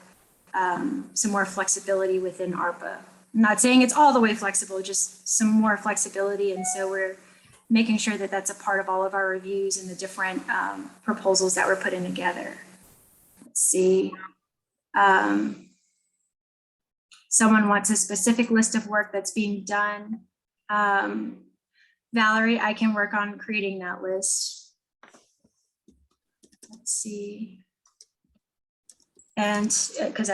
some more flexibility within ARPA. I'm not saying it's all the way flexible, just some more flexibility. And so we're making sure that that's a part of all of our reviews and the different proposals that we're putting together. Let's see. Someone wants a specific list of work that's being done. Valerie, I can work on creating that list. Let's see. And because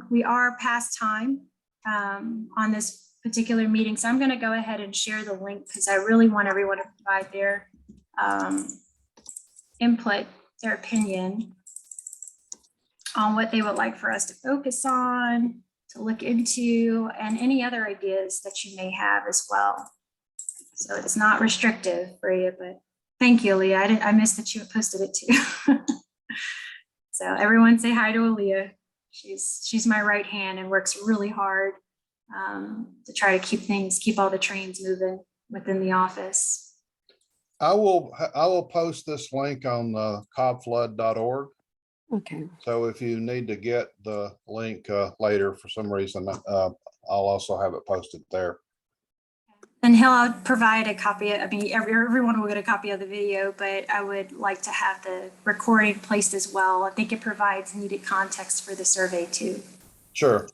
we are past time on this particular meeting. So I'm going to go ahead and share the link because I really want everyone to provide their input, their opinion on what they would like for us to focus on, to look into, and any other ideas that you may have as well. So it's not restrictive for you, but thank you, Leah. I missed that you posted it too. So everyone say hi to Aaliyah. She's my right hand and works really hard to try to keep all the trains moving within the office. I will post this link on cobflood.org. Okay. So if you need to get the link later for some reason, I'll also have it posted there. And I'll provide a copy. I mean, everyone will get a copy of the video, but I would like to have the recording placed as well. I think it provides needed context for the survey too. Sure,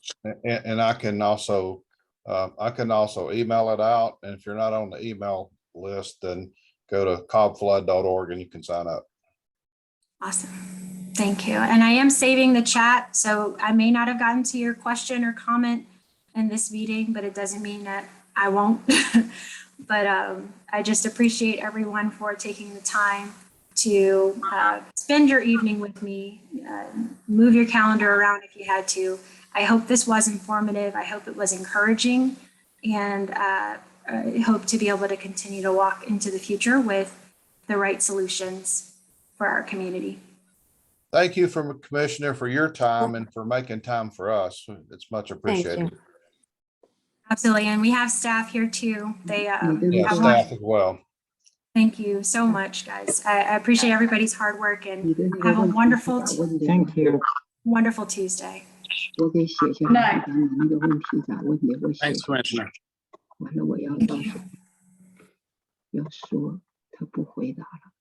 and I can also email it out. And if you're not on the email list, then go to cobflood.org and you can sign up. Awesome, thank you. And I am saving the chat, so I may not have gotten to your question or comment in this meeting, but it doesn't mean that I won't. But I just appreciate everyone for taking the time to spend your evening with me. Move your calendar around if you had to. I hope this was informative. I hope it was encouraging, and I hope to be able to continue to walk into the future with the right solutions for our community. Thank you, Commissioner, for your time and for making time for us. It's much appreciated. Absolutely, and we have staff here too. They staff as well. Thank you so much, guys. I appreciate everybody's hard work and have a wonderful, Thank you. wonderful Tuesday. Night. Thanks, Commissioner. 完了，我要告诉他，要说他不回答了。